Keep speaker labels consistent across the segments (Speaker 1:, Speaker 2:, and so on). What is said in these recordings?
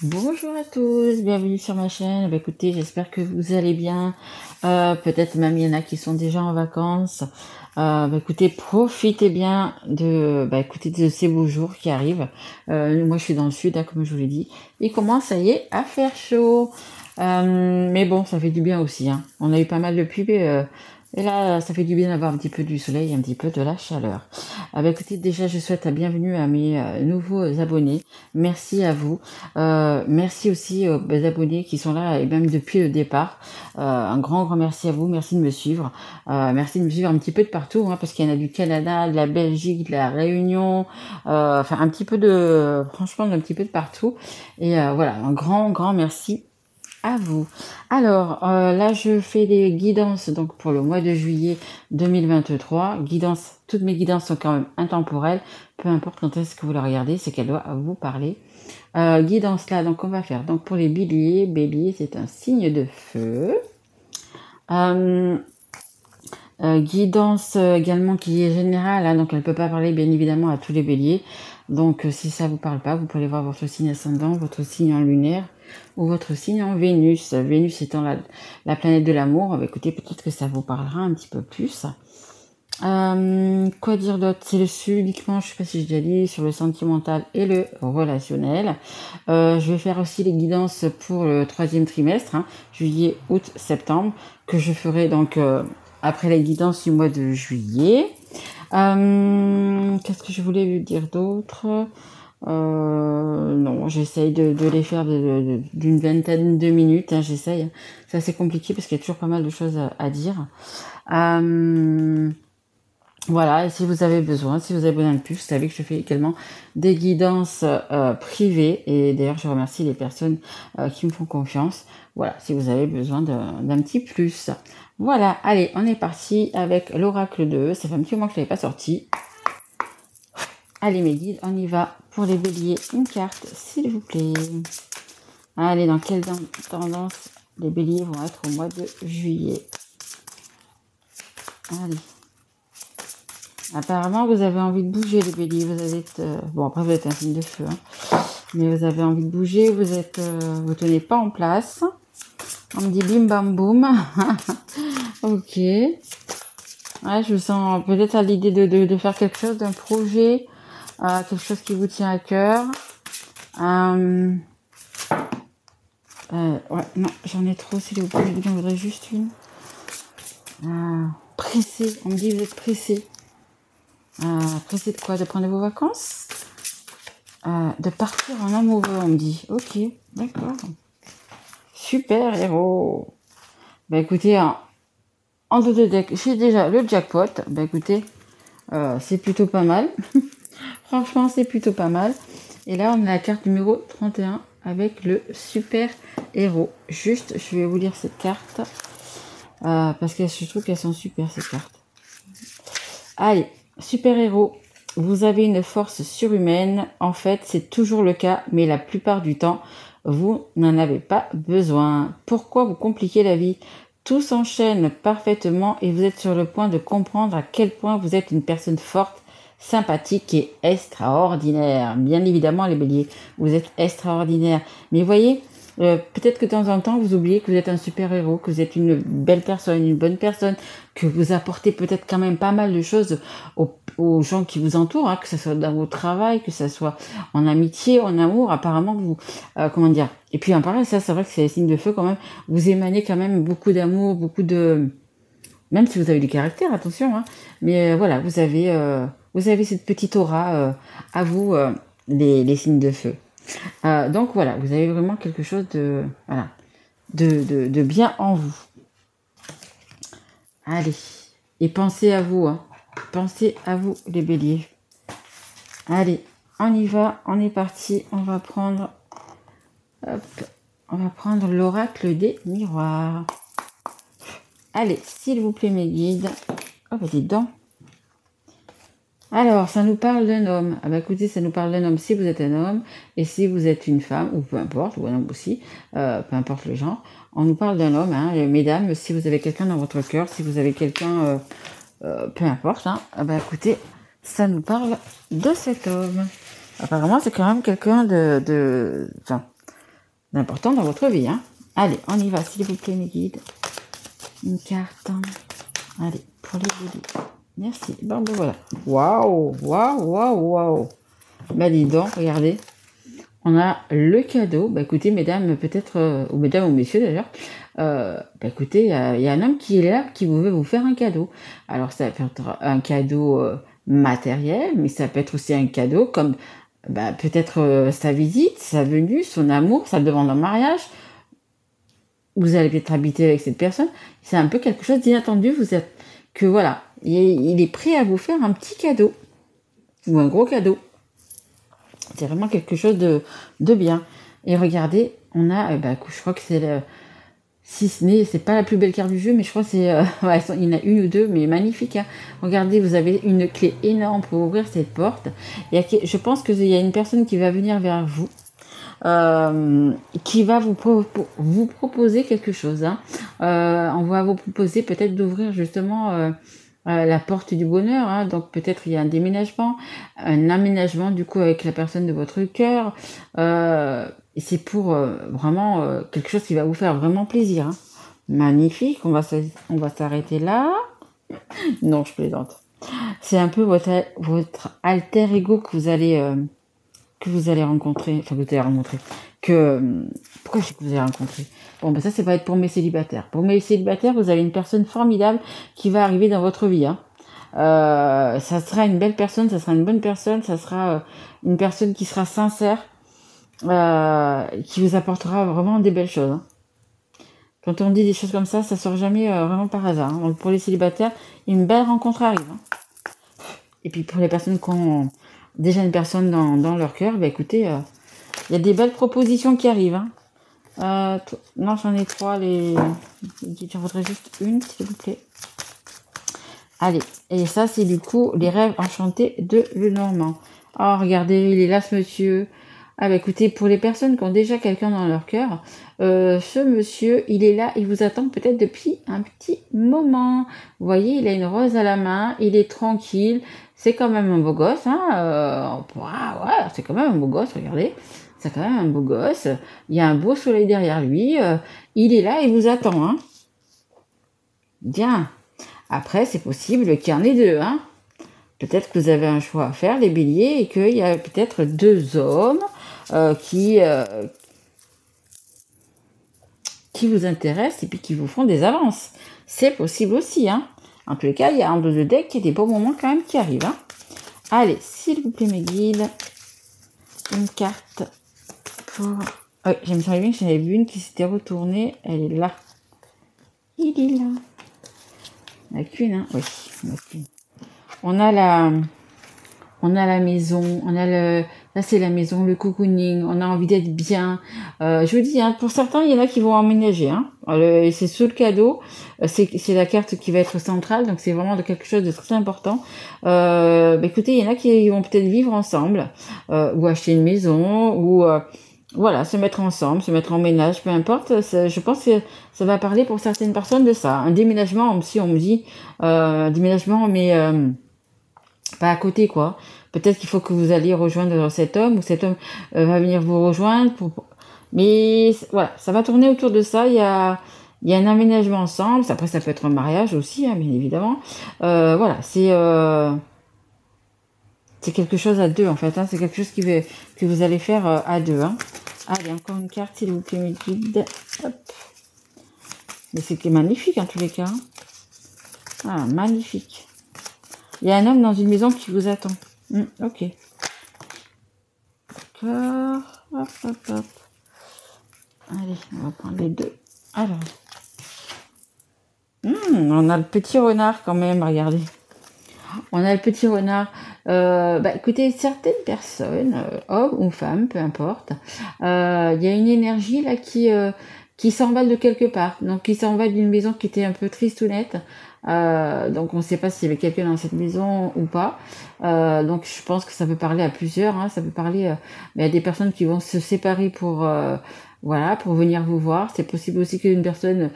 Speaker 1: Bonjour à tous, bienvenue sur ma chaîne. Écoutez, j'espère que vous allez bien. Peut-être même il y en a qui sont déjà en vacances. Écoutez, profitez bien écoutez, de ces beaux jours qui arrivent. Moi, je suis dans le sud, hein, comme je vous l'ai dit. Il commence, ça y est, à faire chaud. Mais bon, ça fait du bien aussi, hein. On a eu pas mal de pluie, et là, ça fait du bien d'avoir un petit peu du soleil et un petit peu de la chaleur. Écoutez, déjà, je souhaite la bienvenue à mes nouveaux abonnés. Merci à vous. Merci aussi aux abonnés qui sont là et même depuis le départ. Un grand merci à vous. Merci de me suivre. Merci de me suivre un petit peu de partout, hein, parce qu'il y en a du Canada, de la Belgique, de la Réunion, enfin un petit peu franchement, un petit peu de partout. Et voilà, un grand merci à vous. Alors, là, je fais des guidances donc pour le mois de juillet 2023. Toutes mes guidances sont quand même intemporelles. Peu importe quand est-ce que vous la regardez, c'est qu'elle doit vous parler. Guidance là, donc on va faire. Donc pour les béliers, bélier c'est un signe de feu. Guidance également qui est générale, hein, donc elle ne peut pas parler bien évidemment à tous les béliers. Donc si ça vous parle pas, vous pouvez voir votre signe ascendant, votre signe en lunaire ou votre signe en Vénus. Vénus étant la planète de l'amour, écoutez, peut-être que ça vous parlera un petit peu plus. Quoi dire d'autre? C'est le sud uniquement, je sais pas si j'ai déjà dit, sur le sentimental et le relationnel. Je vais faire aussi les guidances pour le 3e trimestre, hein, juillet, août, septembre, que je ferai donc après les guidances du mois de juillet. Qu'est-ce que je voulais dire d'autre? Non, j'essaye de les faire d'une vingtaine de minutes, hein, j'essaye. Hein. C'est assez compliqué parce qu'il y a toujours pas mal de choses à dire. Voilà, et si vous avez besoin, si vous avez besoin de plus, vous savez que je fais également des guidances privées. Et d'ailleurs, je remercie les personnes qui me font confiance. Voilà, si vous avez besoin d'un petit plus. Voilà, allez, on est parti avec l'oracle 2. Ça fait un petit moment que je ne l'avais pas sorti. Allez, mes guides, on y va. Pour les béliers, une carte, s'il vous plaît. Allez, dans quelle tendance les béliers vont être au mois de juillet? Allez. Apparemment, vous avez envie de bouger, les béliers. Vous avez bon, après, vous êtes un signe de feu, hein. Mais vous avez envie de bouger. Vous tenez pas en place. On me dit bim bam boum. Ok. Ouais, je sens peut-être à l'idée de faire quelque chose, d'un projet, quelque chose qui vous tient à cœur. Ouais, non, j'en ai trop, s'il vous plaît. J'en voudrais juste une. Pressé. On me dit que vous êtes pressé. Pressé de quoi? De prendre vos vacances? De partir en amoureux, on me dit. Ok, d'accord. Super héros. Écoutez, en dos de deck, j'ai déjà le jackpot. Écoutez, c'est plutôt pas mal. Franchement, c'est plutôt pas mal. Et là, on a la carte numéro 31 avec le super héros. Juste, je vais vous lire cette carte. Parce que je trouve qu'elles sont super, ces cartes. Allez, super héros. Vous avez une force surhumaine. En fait, c'est toujours le cas, mais la plupart du temps, vous n'en avez pas besoin. Pourquoi vous compliquez la vie? Tout s'enchaîne parfaitement et vous êtes sur le point de comprendre à quel point vous êtes une personne forte, sympathique et extraordinaire. Bien évidemment, les béliers, vous êtes extraordinaire. Mais voyez, peut-être que de temps en temps, vous oubliez que vous êtes un super-héros, que vous êtes une belle personne, une bonne personne, que vous apportez peut-être quand même pas mal de choses aux gens qui vous entourent, hein, que ce soit dans votre travail, que ce soit en amitié, en amour. Apparemment, vous, comment dire. Et puis en parlant, ça, c'est vrai que c'est les signes de feu quand même. Vous émanez quand même beaucoup d'amour, beaucoup de... Même si vous avez du caractère, attention, hein. Mais voilà, vous avez cette petite aura à vous, les signes de feu. Donc voilà, vous avez vraiment quelque chose de bien en vous. Allez, et pensez à vous, hein. Pensez à vous, les béliers. Allez, on y va, on est parti, on va prendre l'oracle des miroirs. Allez, s'il vous plaît, mes guides. Oh, bah, dites donc. Alors, ça nous parle d'un homme. Écoutez, ça nous parle d'un homme si vous êtes un homme, et si vous êtes une femme, ou peu importe, ou un homme aussi, peu importe le genre, on nous parle d'un homme, hein, et mesdames, si vous avez quelqu'un dans votre cœur, si vous avez quelqu'un, peu importe, hein, écoutez, ça nous parle de cet homme. Apparemment, c'est quand même quelqu'un enfin, important dans votre vie. Hein. Allez, on y va, s'il vous plaît, mes guides. Une carte. Allez, pour les guides. Merci. Bon, ben voilà. Waouh, waouh, waouh, waouh. Ben, dis donc, regardez. On a le cadeau. Ben, écoutez, mesdames, peut-être, ou mesdames ou messieurs d'ailleurs. Ben, écoutez, il y a un homme qui est là, qui veut vous faire un cadeau. Alors, ça peut être un cadeau matériel, mais ça peut être aussi un cadeau comme peut-être sa visite, sa venue, son amour, sa demande en mariage. Vous allez peut-être habiter avec cette personne. C'est un peu quelque chose d'inattendu. Vous êtes que voilà, il est prêt à vous faire un petit cadeau ou un gros cadeau. C'est vraiment quelque chose de bien. Et regardez, on a, je crois que c'est le, si ce n'est, c'est pas la plus belle carte du jeu, mais je crois que c'est, il y en a une ou deux, mais magnifique. Hein. Regardez, vous avez une clé énorme pour ouvrir cette porte. Je pense qu'il y a une personne qui va venir vers vous. Qui va vous proposer quelque chose. Hein. On va vous proposer peut-être d'ouvrir justement la porte du bonheur. Hein. Donc peut-être il y a un déménagement, un aménagement du coup avec la personne de votre cœur. Et c'est pour vraiment quelque chose qui va vous faire vraiment plaisir. Hein. Magnifique. On va s'arrêter là. Non, je plaisante. C'est un peu votre alter ego que vous allez rencontrer, enfin que vous allez rencontrer, pourquoi je dis que vous allez rencontrer? Bon, ça va être pour mes célibataires. Pour mes célibataires, vous avez une personne formidable qui va arriver dans votre vie. Hein. Ça sera une belle personne, ça sera une bonne personne, ça sera une personne qui sera sincère, qui vous apportera vraiment des belles choses. Hein. Quand on dit des choses comme ça sort jamais vraiment par hasard. Hein. Donc pour les célibataires, une belle rencontre arrive. Hein. Et puis pour les personnes qui ont déjà une personne dans leur cœur, écoutez, il y a des belles propositions qui arrivent. Hein. Non, j'en ai 3. J'en voudrais juste une, s'il vous plaît. Allez, et ça, c'est du coup les rêves enchantés de Lenormand. Oh, regardez, il est là, ce monsieur. Écoutez, pour les personnes qui ont déjà quelqu'un dans leur cœur, ce monsieur, il est là, il vous attend peut-être depuis un petit moment. Vous voyez, il a une rose à la main, il est tranquille. C'est quand même un beau gosse, hein. Ouais, c'est quand même un beau gosse, regardez. C'est quand même un beau gosse. Il y a un beau soleil derrière lui. Il est là, il vous attend, hein. Bien. Après, c'est possible qu'il y en ait deux, hein. Peut-être que vous avez un choix à faire, les béliers, et qu'il y a peut-être deux hommes qui vous intéressent et puis qui vous font des avances. C'est possible aussi, hein. En tous les cas, il y a un dos de deck qui a des bons moments quand même qui arrivent. Hein. Allez, s'il vous plaît, mes guides, une carte pour... Oui, je me suis bien que j'en avais vu une qui s'était retournée. Elle est là. Il est là. On a qu'une, hein. Oui, on a qu'une. On a la maison, là c'est la maison, le cocooning, on a envie d'être bien. Je vous dis, hein, pour certains, il y en a qui vont emménager. Hein. C'est sous le cadeau, c'est la carte qui va être centrale, donc c'est vraiment quelque chose de très important. Écoutez, il y en a qui vont peut-être vivre ensemble, ou acheter une maison, ou voilà, se mettre ensemble, se mettre en ménage, peu importe. Je pense que ça va parler pour certaines personnes de ça. Un déménagement, si on me dit déménagement, mais pas à côté, quoi. Peut-être qu'il faut que vous alliez rejoindre cet homme, ou cet homme va venir vous rejoindre. Mais voilà, ça va tourner autour de ça. Il y a un aménagement ensemble. Après, ça peut être un mariage aussi, hein, bien évidemment. Voilà, c'est quelque chose à deux, en fait. Hein. C'est quelque chose que vous allez faire à deux. Hein. Allez, encore une carte, s'il vous plaît, mes guides. Hop. Mais c'est magnifique, en tous les cas. Ah, magnifique. Il y a un homme dans une maison qui vous attend. Ok. D'accord. Hop, hop, hop. Allez, on va prendre les deux. Alors. On a le petit renard quand même, regardez. On a le petit renard. Écoutez, certaines personnes, hommes ou femmes, peu importe, il y a une énergie là qui s'envole de quelque part. Donc, qui s'envole d'une maison qui était un peu triste ou nette. Donc, on ne sait pas s'il y avait quelqu'un dans cette maison ou pas. Donc, je pense que ça peut parler à plusieurs. Hein, ça peut parler à des personnes qui vont se séparer pour venir vous voir. C'est possible aussi qu'une personne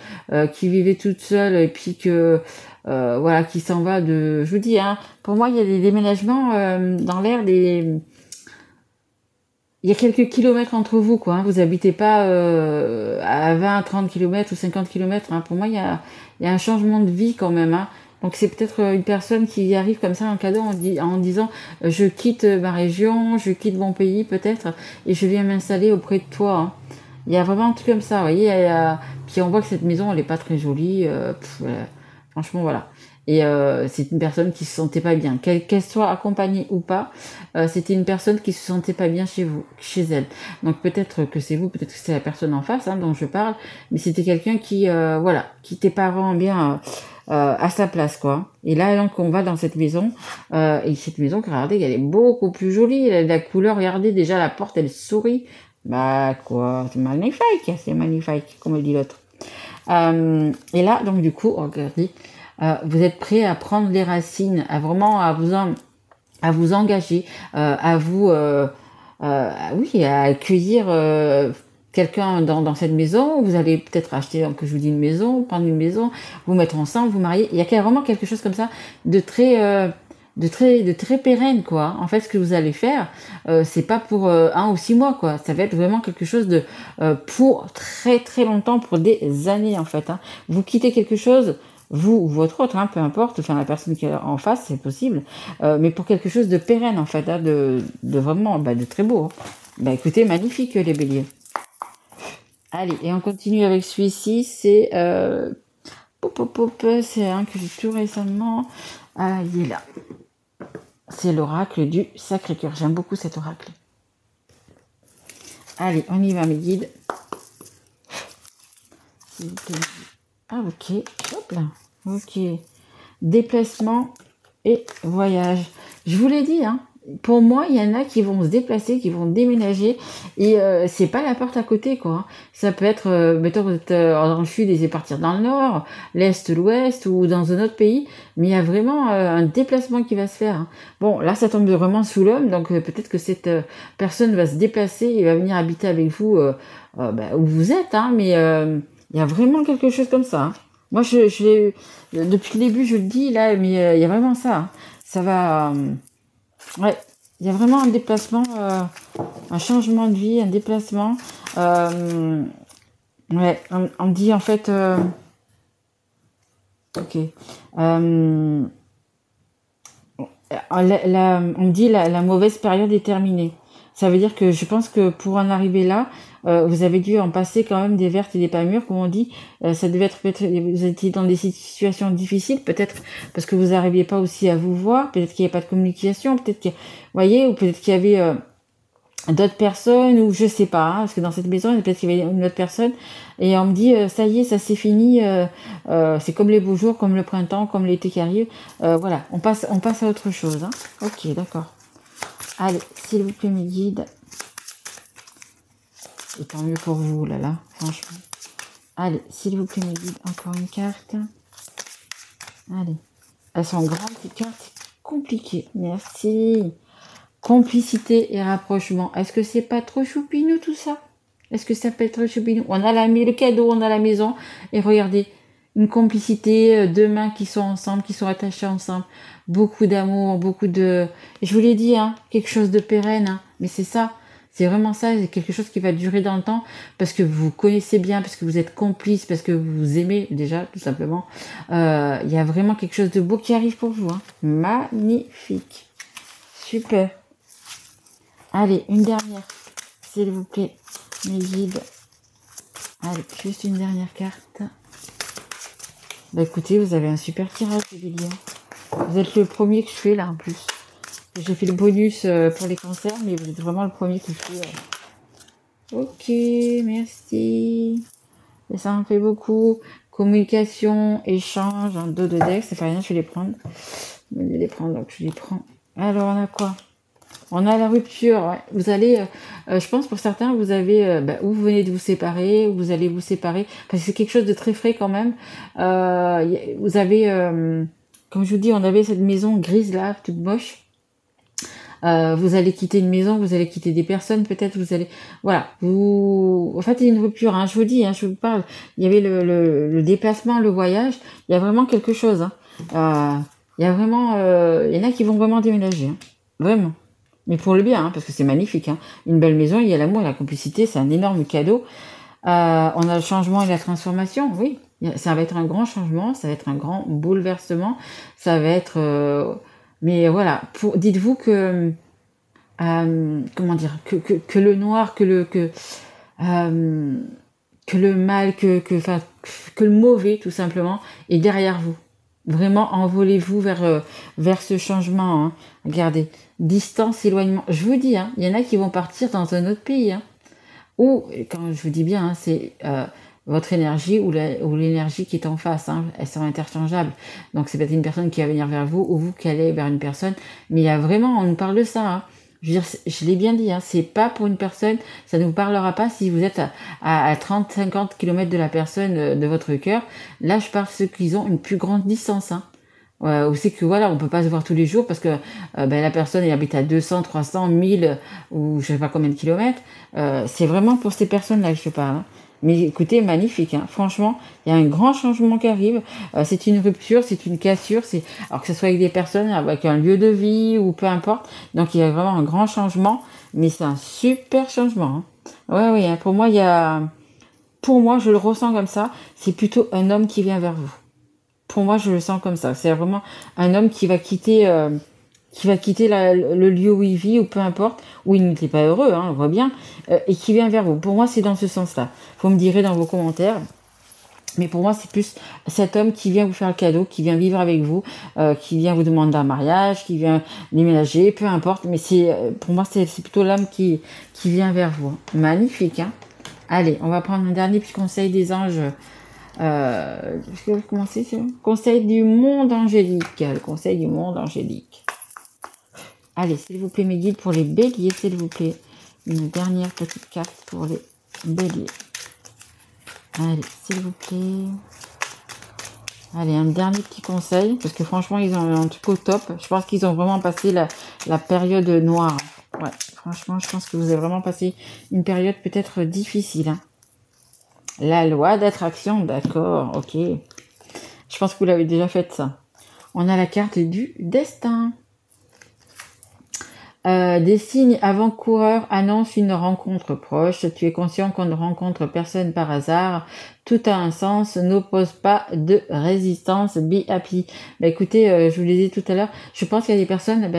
Speaker 1: qui vivait toute seule et puis que qui s'en va de... Je vous dis, hein, pour moi, il y a des déménagements dans l'air, il y a quelques kilomètres entre vous, quoi. Hein. Vous habitez pas à 20, 30 kilomètres ou 50 kilomètres. Hein. Pour moi, il y a un changement de vie quand même. Hein. Donc c'est peut-être une personne qui arrive comme ça en cadeau en disant je quitte ma région, je quitte mon pays peut-être et je viens m'installer auprès de toi. Hein. Il y a vraiment un truc comme ça, vous voyez. Puis on voit que cette maison, elle est pas très jolie. Franchement, voilà. Et c'est une personne qui se sentait pas bien, qu'elle soit accompagnée ou pas. C'était une personne qui se sentait pas bien chez vous, chez elle. Donc peut-être que c'est vous, peut-être que c'est la personne en face hein, dont je parle, mais c'était quelqu'un qui, voilà, qui n'était pas vraiment bien à sa place, quoi. Et là, donc, on va dans cette maison, et cette maison, regardez, elle est beaucoup plus jolie. La couleur, regardez, déjà la porte, elle sourit. Bah quoi, c'est magnifique, comme dit l'autre. Et là, donc du coup, regardez. Vous êtes prêt à prendre les racines, à vraiment à vous engager, oui, à accueillir quelqu'un dans cette maison. Vous allez peut-être acheter, donc je vous dis une maison, prendre une maison, vous mettre ensemble, vous marier. Il y a vraiment quelque chose comme ça de très pérenne, quoi. En fait, ce que vous allez faire, c'est pas pour 1 ou 6 mois, quoi. Ça va être vraiment quelque chose de pour très très longtemps, pour des années, en fait. Hein. Vous quittez quelque chose, vous ou votre autre, hein, peu importe, enfin la personne qui est en face, c'est possible, mais pour quelque chose de pérenne, en fait, hein, de vraiment, de très beau. Hein. Bah écoutez, magnifique les béliers. Allez, et on continue avec celui-ci, c'est c'est un que j'ai tout récemment. Ah, il est là. C'est l'oracle du Sacré-Cœur. J'aime beaucoup cet oracle. Allez, on y va, mes guides. Ah, ok. Hop là. Ok. Déplacement et voyage. Je vous l'ai dit, hein. Pour moi, il y en a qui vont se déplacer, qui vont déménager, et c'est pas la porte à côté, quoi. Hein. Ça peut être, mettons, vous êtes dans le sud et c'est partir dans le nord, l'est, l'ouest, ou dans un autre pays, mais il y a vraiment un déplacement qui va se faire. Hein. Bon, là, ça tombe vraiment sous l'homme, donc peut-être que cette personne va se déplacer et va venir habiter avec vous où vous êtes, hein, mais il y a vraiment quelque chose comme ça. Hein. Moi, depuis le début, je le dis, là, mais il y a vraiment ça. Hein. Ça va... ouais, il y a vraiment un déplacement, un changement de vie, un déplacement. Ouais, on me dit en fait... ok. On me dit la mauvaise période est terminée. Ça veut dire que je pense que pour en arriver là, vous avez dû en passer quand même des vertes et des pas mûres, comme on dit. Ça devait être peut-être, vous étiez dans des situations difficiles, peut-être parce que vous n'arriviez pas aussi à vous voir, peut-être qu'il n'y avait pas de communication, peut-être qu'il, voyez, ou peut-être qu'il y avait d'autres personnes, ou je sais pas, hein, parce que dans cette maison, peut-être qu'il y avait une autre personne, et on me dit, ça y est, ça c'est fini, c'est comme les beaux jours, comme le printemps, comme l'été qui arrive, voilà, on passe à autre chose. Hein. Ok, d'accord. Allez, s'il vous plaît, mes guides. Et tant mieux pour vous, là, franchement. Allez, s'il vous plaît, mes guides, encore une carte. Allez. Elles sont grandes, ces cartes. Compliquées. Merci. Complicité et rapprochement. Est-ce que c'est pas trop choupinou, tout ça? Est-ce que ça peut être choupinou? On a le cadeau, on a la maison. Et regardez, une complicité, deux mains qui sont ensemble, qui sont attachées ensemble. Beaucoup d'amour, beaucoup de... Je vous l'ai dit, hein, quelque chose de pérenne. Hein, mais c'est ça. C'est vraiment ça, c'est quelque chose qui va durer dans le temps parce que vous connaissez bien, parce que vous êtes complice, parce que vous vous aimez déjà, tout simplement. Il y a vraiment quelque chose de beau qui arrive pour vous. Hein. Magnifique. Super. Allez, une dernière, s'il vous plaît, mes guides. Allez, juste une dernière carte. Bah écoutez, vous avez un super tirage, les béliers. Vous êtes le premier que je fais là en plus. J'ai fait le bonus pour les cancers, mais vous êtes vraiment le premier qui fait. Ok, merci. Et ça en fait beaucoup. Communication, échange, un dos de deck, ça fait rien, je vais les prendre. Je vais les prendre, donc je les prends. Alors, on a quoi? On a la rupture. Ouais. Vous allez, je pense pour certains, vous avez, ou vous venez de vous séparer, ou vous allez vous séparer, parce que c'est quelque chose de très frais quand même. Vous avez, comme je vous dis, on avait cette maison grise là, toute moche. Vous allez quitter une maison, vous allez quitter des personnes, peut-être vous allez, voilà, en fait, il y a une rupture, hein, je vous dis, hein, je vous parle, il y avait le déplacement, le voyage, il y a vraiment quelque chose, hein. Il y a vraiment, il y en a qui vont vraiment déménager, hein, vraiment. Mais pour le bien, hein, parce que c'est magnifique. Hein. Une belle maison, il y a l'amour et la complicité, c'est un énorme cadeau. On a le changement et la transformation, oui. Ça va être un grand changement, ça va être un grand bouleversement, ça va être... mais voilà, dites-vous que... comment dire, que le noir, que le mal, que le mauvais, tout simplement, est derrière vous. Vraiment, envolez-vous vers ce changement. Hein. Regardez, distance, éloignement. Je vous dis, hein, il y en a qui vont partir dans un autre pays. Hein. Ou, quand je vous dis bien, hein, c'est votre énergie ou l'énergie qui est en face. Hein, elles sont interchangeables. Donc, c'est peut-être une personne qui va venir vers vous ou vous qui allez vers une personne. Mais il y a vraiment, on nous parle de ça. Hein. Je veux dire, je l'ai bien dit, hein, c'est pas pour une personne, ça ne vous parlera pas si vous êtes à 30-50 km de la personne de votre cœur. Là, je parle de ceux qui ont une plus grande distance. Hein. Ou c'est que voilà, on peut pas se voir tous les jours parce que la personne elle habite à 200, 300, 1000 ou je sais pas combien de kilomètres. C'est vraiment pour ces personnes-là que je parle. Hein. Mais écoutez, magnifique, hein. Franchement, il y a un grand changement qui arrive. C'est une rupture, c'est une cassure, alors que ce soit avec des personnes, avec un lieu de vie ou peu importe. Donc il y a vraiment un grand changement, mais c'est un super changement. Hein. Ouais, hein. Pour moi, je le ressens comme ça. C'est plutôt un homme qui vient vers vous. Pour moi, je le sens comme ça. C'est vraiment un homme qui va quitter le lieu où il vit ou peu importe, où il n'était pas heureux, hein, on voit bien, et qui vient vers vous. Pour moi, c'est dans ce sens-là. Vous me direz dans vos commentaires. Mais pour moi, c'est plus cet homme qui vient vous faire le cadeau, qui vient vivre avec vous, qui vient vous demander un mariage, qui vient déménager, peu importe. Mais pour moi, c'est plutôt l'homme qui vient vers vous. Magnifique, hein. Allez, on va prendre un dernier petit conseil des anges. Conseil du monde angélique. Le conseil du monde angélique. Allez, s'il vous plaît, mes guides pour les béliers, s'il vous plaît. Une dernière petite carte pour les béliers. Allez, s'il vous plaît. Allez, un dernier petit conseil, parce que franchement, ils ont un truc au top. Je pense qu'ils ont vraiment passé la période noire. Ouais, franchement, je pense que vous avez vraiment passé une période peut-être difficile. Hein. La loi d'attraction, d'accord, ok. Je pense que vous l'avez déjà fait ça. On a la carte du destin. Des signes avant-coureurs annoncent une rencontre proche. Tu es conscient qu'on ne rencontre personne par hasard. Tout a un sens. N'oppose pas de résistance. Be happy. Écoutez, je vous le disais tout à l'heure, je pense qu'il y a des personnes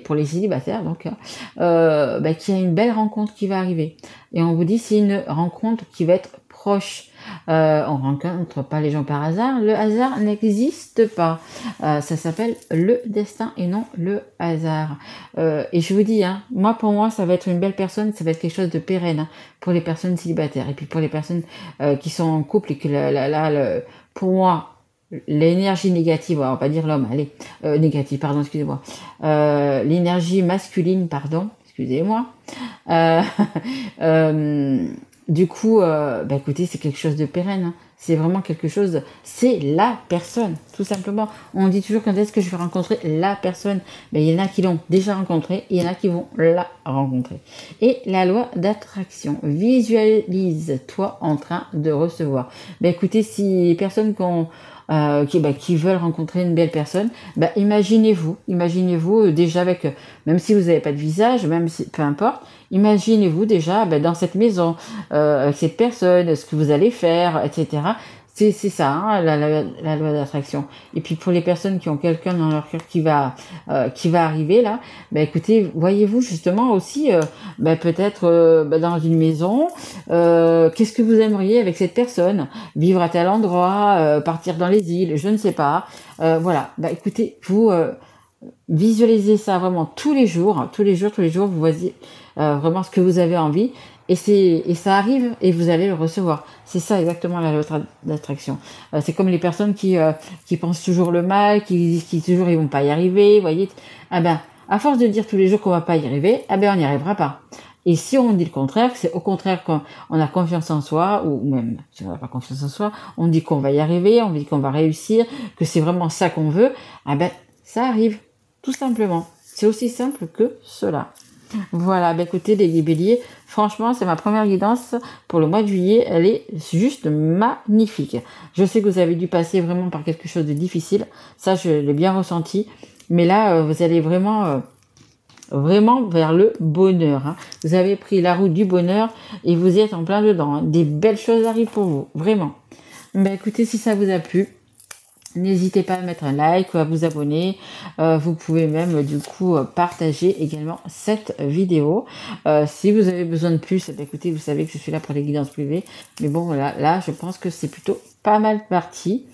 Speaker 1: pour les célibataires, donc, qu'il y a une belle rencontre qui va arriver. Et on vous dit c'est une rencontre qui va être proche. On rencontre pas les gens par hasard. Le hasard n'existe pas. Ça s'appelle le destin et non le hasard. Et je vous dis, hein, pour moi, ça va être une belle personne. Ça va être quelque chose de pérenne hein, pour les personnes célibataires. Et puis pour les personnes qui sont en couple et que pour moi, l'énergie négative, on va pas dire l'homme, allez, négative, pardon, excusez-moi. L'énergie masculine, pardon, excusez-moi. Du coup, écoutez, c'est quelque chose de pérenne. Hein. C'est vraiment quelque chose. C'est la personne, tout simplement. On dit toujours quand est-ce que je vais rencontrer la personne. Il y en a qui l'ont déjà rencontrée, et il y en a qui vont la rencontrer. Et la loi d'attraction. Visualise-toi en train de recevoir. Écoutez, si les personnes qui veulent rencontrer une belle personne, imaginez-vous déjà avec, même si vous n'avez pas de visage, même si, peu importe, imaginez-vous déjà dans cette maison, avec cette personne, ce que vous allez faire, etc. C'est ça, hein, la loi d'attraction. Et puis pour les personnes qui ont quelqu'un dans leur cœur qui va arriver là, écoutez, voyez-vous justement aussi, peut-être dans une maison, qu'est-ce que vous aimeriez avec cette personne, vivre à tel endroit, partir dans les îles, je ne sais pas. Voilà, écoutez, vous visualisez ça vraiment tous les jours, vous voyez vraiment ce que vous avez envie. Et ça arrive et vous allez le recevoir. C'est ça exactement la loi d'attraction. C'est comme les personnes qui pensent toujours le mal, qui disent toujours ils vont pas y arriver, vous voyez. À force de dire tous les jours qu'on va pas y arriver, on n'y arrivera pas. Et si on dit le contraire, c'est au contraire qu'on a confiance en soi, ou même si on n'a pas confiance en soi, on dit qu'on va y arriver, on dit qu'on va réussir, que c'est vraiment ça qu'on veut, ça arrive, tout simplement. C'est aussi simple que cela. Voilà, écoutez les béliers, franchement c'est ma première guidance pour le mois de juillet, elle est juste magnifique. Je sais que vous avez dû passer vraiment par quelque chose de difficile, ça je l'ai bien ressenti, mais là vous allez vraiment vraiment vers le bonheur. Hein. Vous avez pris la route du bonheur et vous êtes en plein dedans. Hein. Des belles choses arrivent pour vous, vraiment. Ben, écoutez, si ça vous a plu, n'hésitez pas à mettre un like ou à vous abonner. Vous pouvez même du coup partager également cette vidéo. Si vous avez besoin de plus, écoutez, vous savez que je suis là pour les guidances privées. Mais bon, voilà, là, je pense que c'est plutôt pas mal parti.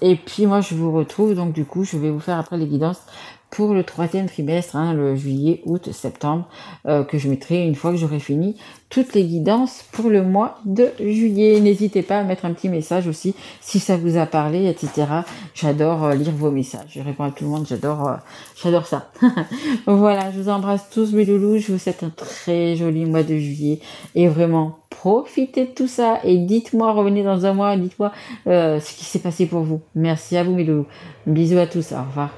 Speaker 1: Et puis moi, je vous retrouve. Donc du coup, je vais vous faire après les guidances pour le 3e trimestre, hein, le juillet, août, septembre, que je mettrai une fois que j'aurai fini toutes les guidances pour le mois de juillet. N'hésitez pas à mettre un petit message aussi si ça vous a parlé, etc. J'adore lire vos messages. Je réponds à tout le monde. J'adore ça. Voilà, je vous embrasse tous mes loulous. Je vous souhaite un très joli mois de juillet et vraiment profitez de tout ça et dites-moi, revenez dans un mois, dites-moi ce qui s'est passé pour vous. Merci à vous mes loulous. Bisous à tous. Au revoir.